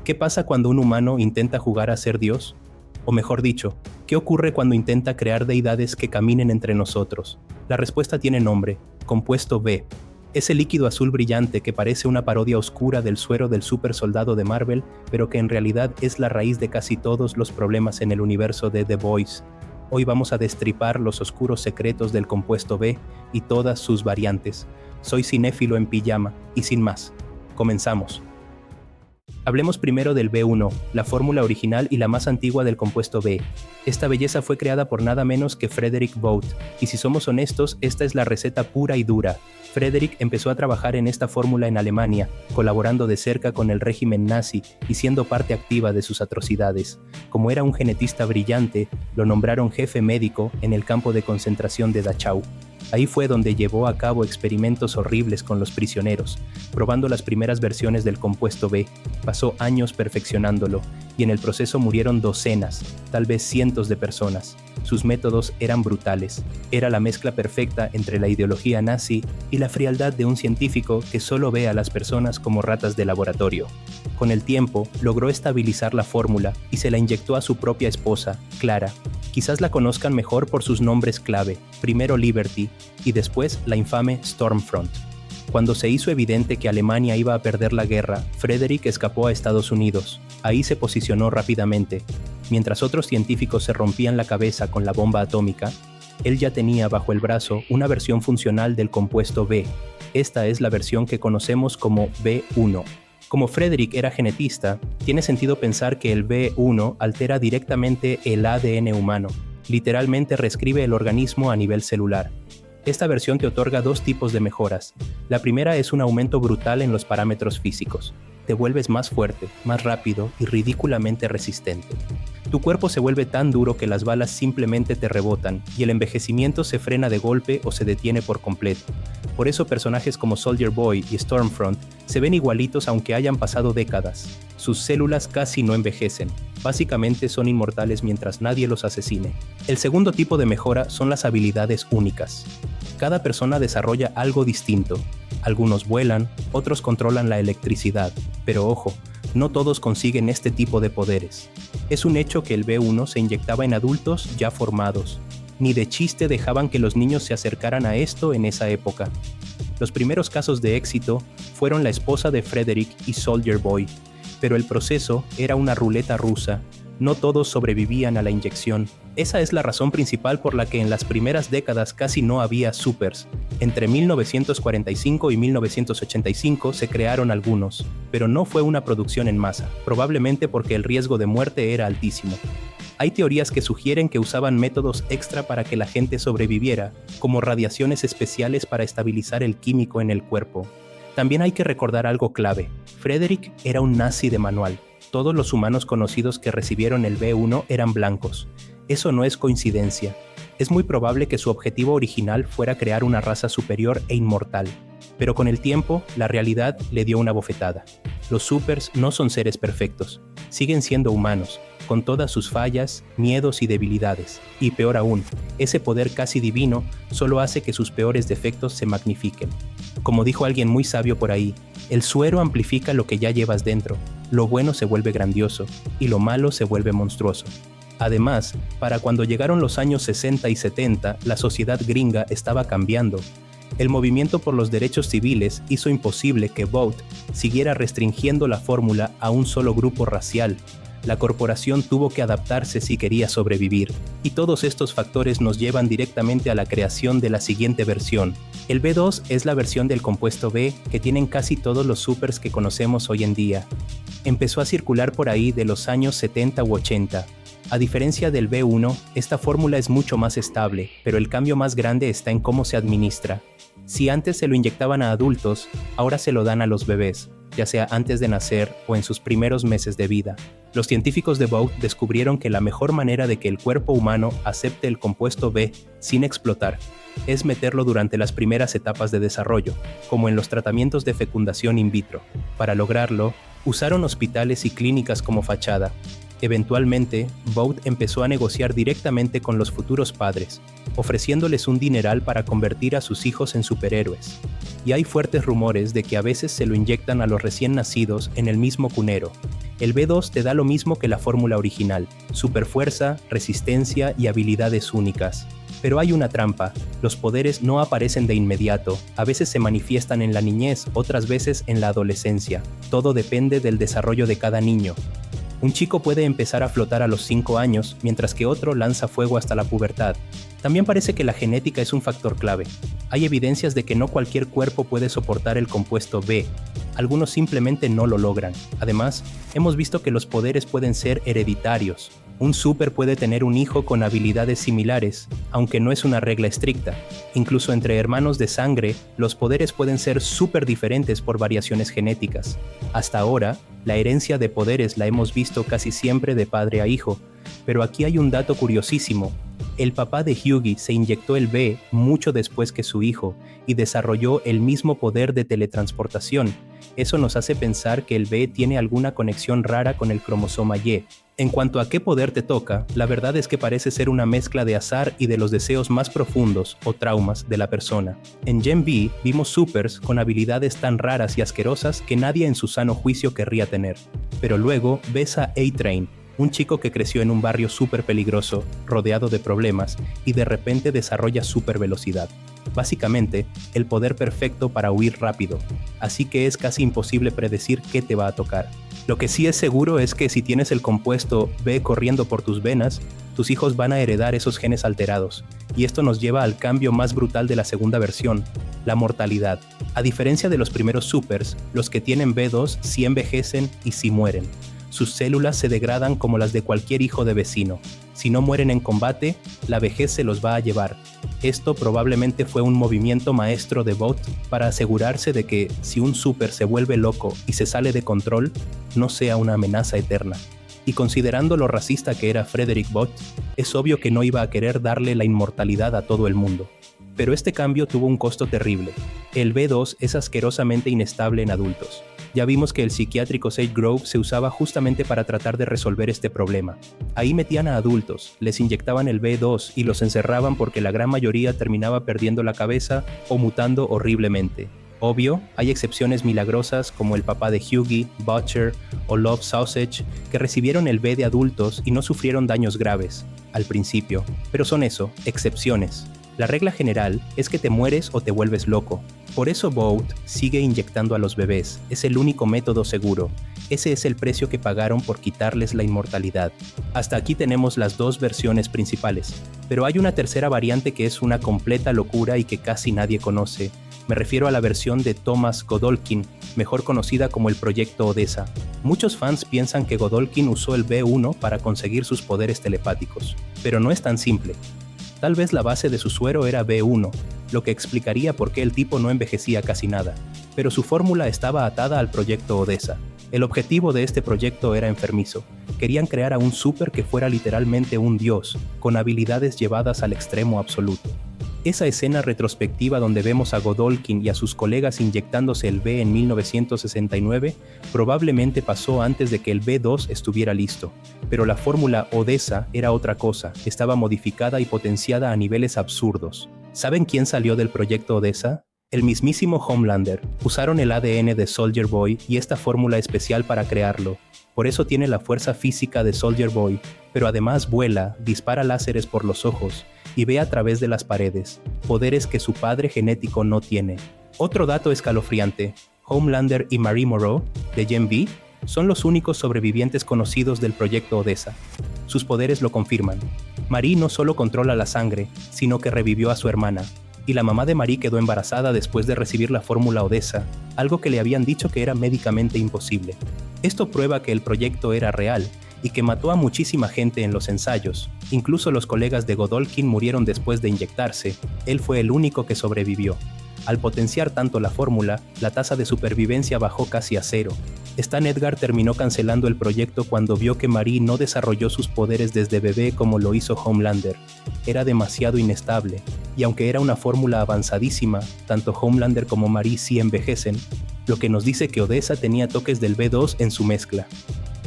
¿Qué pasa cuando un humano intenta jugar a ser Dios? O mejor dicho, ¿qué ocurre cuando intenta crear deidades que caminen entre nosotros? La respuesta tiene nombre: compuesto B. Ese líquido azul brillante que parece una parodia oscura del suero del super soldado de Marvel, pero que en realidad es la raíz de casi todos los problemas en el universo de The Boys. Hoy vamos a destripar los oscuros secretos del compuesto B y todas sus variantes. Soy cinéfilo en pijama, y sin más, comenzamos. Hablemos primero del B1, la fórmula original y la más antigua del compuesto B. Esta belleza fue creada por nada menos que Frederick Vogt, y si somos honestos, esta es la receta pura y dura. Frederick empezó a trabajar en esta fórmula en Alemania, colaborando de cerca con el régimen nazi y siendo parte activa de sus atrocidades. Como era un genetista brillante, lo nombraron jefe médico en el campo de concentración de Dachau. Ahí fue donde llevó a cabo experimentos horribles con los prisioneros, probando las primeras versiones del compuesto B. Pasó años perfeccionándolo, y en el proceso murieron docenas, tal vez cientos de personas. Sus métodos eran brutales. Era la mezcla perfecta entre la ideología nazi y la frialdad de un científico que solo ve a las personas como ratas de laboratorio. Con el tiempo, logró estabilizar la fórmula y se la inyectó a su propia esposa, Clara. Quizás la conozcan mejor por sus nombres clave, primero Liberty y después la infame Stormfront. Cuando se hizo evidente que Alemania iba a perder la guerra, Frederick escapó a Estados Unidos. Ahí se posicionó rápidamente. Mientras otros científicos se rompían la cabeza con la bomba atómica, él ya tenía bajo el brazo una versión funcional del compuesto B. Esta es la versión que conocemos como B1. Como Frederick era genetista, tiene sentido pensar que el B1 altera directamente el ADN humano, literalmente reescribe el organismo a nivel celular. Esta versión te otorga dos tipos de mejoras. La primera es un aumento brutal en los parámetros físicos. Te vuelves más fuerte, más rápido y ridículamente resistente. Tu cuerpo se vuelve tan duro que las balas simplemente te rebotan y el envejecimiento se frena de golpe o se detiene por completo. Por eso personajes como Soldier Boy y Stormfront se ven igualitos aunque hayan pasado décadas. Sus células casi no envejecen. Básicamente son inmortales mientras nadie los asesine. El segundo tipo de mejora son las habilidades únicas. Cada persona desarrolla algo distinto. Algunos vuelan, otros controlan la electricidad. Pero ojo, no todos consiguen este tipo de poderes. Es un hecho que el B1 se inyectaba en adultos ya formados. Ni de chiste dejaban que los niños se acercaran a esto en esa época. Los primeros casos de éxito fueron la esposa de Frederick y Soldier Boy, pero el proceso era una ruleta rusa. No todos sobrevivían a la inyección. Esa es la razón principal por la que en las primeras décadas casi no había supers. Entre 1945 y 1985 se crearon algunos, pero no fue una producción en masa, probablemente porque el riesgo de muerte era altísimo. Hay teorías que sugieren que usaban métodos extra para que la gente sobreviviera, como radiaciones especiales para estabilizar el químico en el cuerpo. También hay que recordar algo clave. Frederick era un nazi de manual. Todos los humanos conocidos que recibieron el B1 eran blancos. Eso no es coincidencia. Es muy probable que su objetivo original fuera crear una raza superior e inmortal. Pero con el tiempo, la realidad le dio una bofetada. Los supers no son seres perfectos. Siguen siendo humanos, con todas sus fallas, miedos y debilidades. Y peor aún, ese poder casi divino solo hace que sus peores defectos se magnifiquen. Como dijo alguien muy sabio por ahí, el suero amplifica lo que ya llevas dentro. Lo bueno se vuelve grandioso y lo malo se vuelve monstruoso. Además, para cuando llegaron los años 60 y 70, la sociedad gringa estaba cambiando. El movimiento por los derechos civiles hizo imposible que Vogt siguiera restringiendo la fórmula a un solo grupo racial. La corporación tuvo que adaptarse si quería sobrevivir, y todos estos factores nos llevan directamente a la creación de la siguiente versión. El B2 es la versión del compuesto B que tienen casi todos los supers que conocemos hoy en día. Empezó a circular por ahí de los años 70 u 80. A diferencia del B1, esta fórmula es mucho más estable, pero el cambio más grande está en cómo se administra. Si antes se lo inyectaban a adultos, ahora se lo dan a los bebés, ya sea antes de nacer o en sus primeros meses de vida. Los científicos de Vogt descubrieron que la mejor manera de que el cuerpo humano acepte el compuesto B sin explotar es meterlo durante las primeras etapas de desarrollo, como en los tratamientos de fecundación in vitro. Para lograrlo, usaron hospitales y clínicas como fachada. Eventualmente, Vogt empezó a negociar directamente con los futuros padres, ofreciéndoles un dineral para convertir a sus hijos en superhéroes. Y hay fuertes rumores de que a veces se lo inyectan a los recién nacidos en el mismo cunero. El B2 te da lo mismo que la fórmula original: superfuerza, resistencia y habilidades únicas. Pero hay una trampa: los poderes no aparecen de inmediato, a veces se manifiestan en la niñez, otras veces en la adolescencia. Todo depende del desarrollo de cada niño. Un chico puede empezar a flotar a los 5 años, mientras que otro lanza fuego hasta la pubertad. También parece que la genética es un factor clave. Hay evidencias de que no cualquier cuerpo puede soportar el compuesto B. Algunos simplemente no lo logran. Además, hemos visto que los poderes pueden ser hereditarios. Un súper puede tener un hijo con habilidades similares, aunque no es una regla estricta. Incluso entre hermanos de sangre, los poderes pueden ser súper diferentes por variaciones genéticas. Hasta ahora, la herencia de poderes la hemos visto casi siempre de padre a hijo, pero aquí hay un dato curiosísimo. El papá de Hyugi se inyectó el B mucho después que su hijo y desarrolló el mismo poder de teletransportación. Eso nos hace pensar que el B tiene alguna conexión rara con el cromosoma Y. En cuanto a qué poder te toca, la verdad es que parece ser una mezcla de azar y de los deseos más profundos o traumas de la persona. En Gen V vimos supers con habilidades tan raras y asquerosas que nadie en su sano juicio querría tener. Pero luego ves a A-Train, un chico que creció en un barrio súper peligroso, rodeado de problemas, y de repente desarrolla súper velocidad. Básicamente, el poder perfecto para huir rápido, así que es casi imposible predecir qué te va a tocar. Lo que sí es seguro es que si tienes el compuesto B corriendo por tus venas, tus hijos van a heredar esos genes alterados, y esto nos lleva al cambio más brutal de la segunda versión, la mortalidad. A diferencia de los primeros supers, los que tienen B2 sí envejecen y sí mueren. Sus células se degradan como las de cualquier hijo de vecino. Si no mueren en combate, la vejez se los va a llevar. Esto probablemente fue un movimiento maestro de Vought para asegurarse de que, si un súper se vuelve loco y se sale de control, no sea una amenaza eterna. Y considerando lo racista que era Frederick Vought, es obvio que no iba a querer darle la inmortalidad a todo el mundo. Pero este cambio tuvo un costo terrible. El B2 es asquerosamente inestable en adultos. Ya vimos que el psiquiátrico Sage Grove se usaba justamente para tratar de resolver este problema. Ahí metían a adultos, les inyectaban el B2 y los encerraban porque la gran mayoría terminaba perdiendo la cabeza o mutando horriblemente. Obvio, hay excepciones milagrosas como el papá de Hyugi, Butcher o Love Sausage, que recibieron el B de adultos y no sufrieron daños graves, al principio, pero son eso, excepciones. La regla general es que te mueres o te vuelves loco. Por eso Vought sigue inyectando a los bebés, es el único método seguro. Ese es el precio que pagaron por quitarles la inmortalidad. Hasta aquí tenemos las dos versiones principales, pero hay una tercera variante que es una completa locura y que casi nadie conoce. Me refiero a la versión de Thomas Godolkin, mejor conocida como el Proyecto Odessa. Muchos fans piensan que Godolkin usó el B1 para conseguir sus poderes telepáticos, pero no es tan simple. Tal vez la base de su suero era B1, lo que explicaría por qué el tipo no envejecía casi nada, pero su fórmula estaba atada al Proyecto Odessa. El objetivo de este proyecto era enfermizo. Querían crear a un súper que fuera literalmente un dios, con habilidades llevadas al extremo absoluto. Esa escena retrospectiva donde vemos a Godolkin y a sus colegas inyectándose el B en 1969 probablemente pasó antes de que el B2 estuviera listo, pero la fórmula Odessa era otra cosa, estaba modificada y potenciada a niveles absurdos. ¿Saben quién salió del proyecto Odessa? El mismísimo Homelander. Usaron el ADN de Soldier Boy y esta fórmula especial para crearlo. Por eso tiene la fuerza física de Soldier Boy, pero además vuela, dispara láseres por los ojos y ve a través de las paredes, poderes que su padre genético no tiene. Otro dato escalofriante: Homelander y Marie Moreau, de Gen V, son los únicos sobrevivientes conocidos del proyecto Odessa. Sus poderes lo confirman. Marie no solo controla la sangre, sino que revivió a su hermana, y la mamá de Marie quedó embarazada después de recibir la fórmula Odessa, algo que le habían dicho que era médicamente imposible. Esto prueba que el proyecto era real, y que mató a muchísima gente en los ensayos. Incluso los colegas de Godolkin murieron después de inyectarse. Él fue el único que sobrevivió. Al potenciar tanto la fórmula, la tasa de supervivencia bajó casi a cero. Stan Edgar terminó cancelando el proyecto cuando vio que Marie no desarrolló sus poderes desde bebé como lo hizo Homelander. Era demasiado inestable, y aunque era una fórmula avanzadísima, tanto Homelander como Marie sí envejecen, lo que nos dice que Odessa tenía toques del B2 en su mezcla.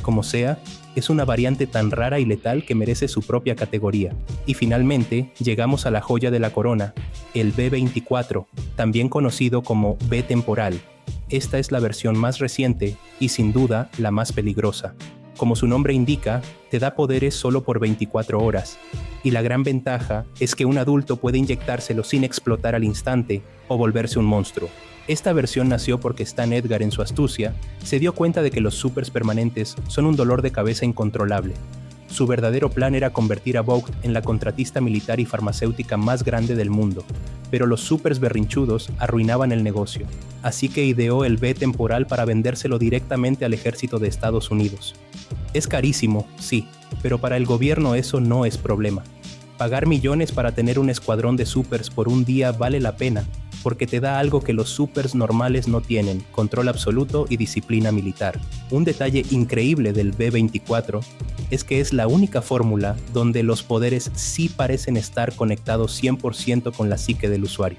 Como sea, es una variante tan rara y letal que merece su propia categoría. Y finalmente, llegamos a la joya de la corona, el B24, también conocido como B temporal. esta es la versión más reciente y sin duda la más peligrosa. Como su nombre indica, te da poderes solo por 24 horas, y la gran ventaja es que un adulto puede inyectárselo sin explotar al instante o volverse un monstruo. Esta versión nació porque Stan Edgar, en su astucia, se dio cuenta de que los supers permanentes son un dolor de cabeza incontrolable. Su verdadero plan era convertir a Vought en la contratista militar y farmacéutica más grande del mundo, pero los supers berrinchudos arruinaban el negocio, así que ideó el B temporal para vendérselo directamente al ejército de Estados Unidos. Es carísimo, sí, pero para el gobierno eso no es problema. Pagar millones para tener un escuadrón de supers por un día vale la pena, porque te da algo que los supers normales no tienen: control absoluto y disciplina militar. Un detalle increíble del B-24 es que es la única fórmula donde los poderes sí parecen estar conectados 100% con la psique del usuario.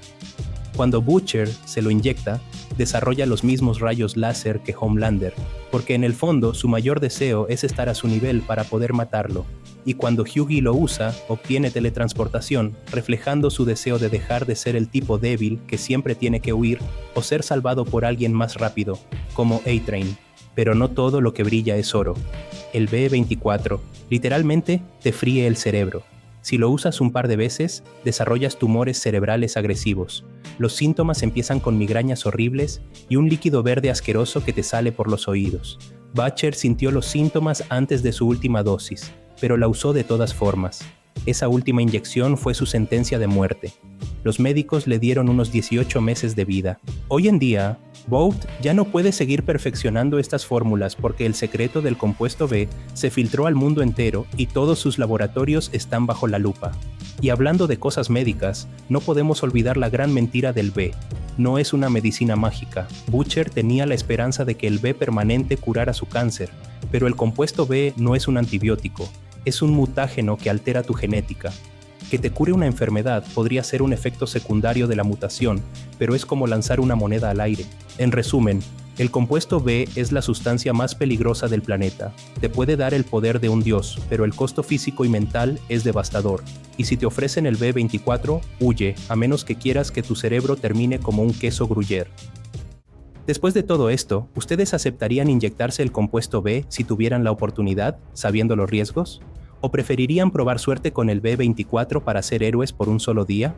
Cuando Butcher se lo inyecta, desarrolla los mismos rayos láser que Homelander, porque en el fondo su mayor deseo es estar a su nivel para poder matarlo, y cuando Hughie lo usa, obtiene teletransportación, reflejando su deseo de dejar de ser el tipo débil que siempre tiene que huir o ser salvado por alguien más rápido, como A-Train. Pero no todo lo que brilla es oro. El B-24 literalmente te fríe el cerebro. Si lo usas un par de veces, desarrollas tumores cerebrales agresivos. Los síntomas empiezan con migrañas horribles y un líquido verde asqueroso que te sale por los oídos. Butcher sintió los síntomas antes de su última dosis, pero la usó de todas formas. Esa última inyección fue su sentencia de muerte. Los médicos le dieron unos 18 meses de vida. Hoy en día, Vought ya no puede seguir perfeccionando estas fórmulas porque el secreto del compuesto B se filtró al mundo entero y todos sus laboratorios están bajo la lupa. Y hablando de cosas médicas, no podemos olvidar la gran mentira del B. No es una medicina mágica. Butcher tenía la esperanza de que el B permanente curara su cáncer, pero el compuesto B no es un antibiótico, es un mutágeno que altera tu genética. Que te cure una enfermedad podría ser un efecto secundario de la mutación, pero es como lanzar una moneda al aire. En resumen, el compuesto B es la sustancia más peligrosa del planeta. Te puede dar el poder de un dios, pero el costo físico y mental es devastador. Y si te ofrecen el B-24, huye, a menos que quieras que tu cerebro termine como un queso gruyère. Después de todo esto, ¿ustedes aceptarían inyectarse el compuesto B si tuvieran la oportunidad, sabiendo los riesgos? ¿O preferirían probar suerte con el B-24 para ser héroes por un solo día?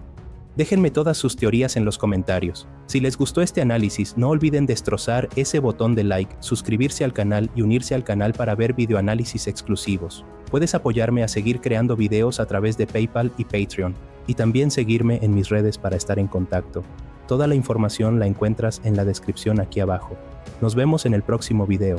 Déjenme todas sus teorías en los comentarios. Si les gustó este análisis, no olviden destrozar ese botón de like, suscribirse al canal y unirse al canal para ver videoanálisis exclusivos. Puedes apoyarme a seguir creando videos a través de PayPal y Patreon, y también seguirme en mis redes para estar en contacto. Toda la información la encuentras en la descripción aquí abajo. Nos vemos en el próximo video.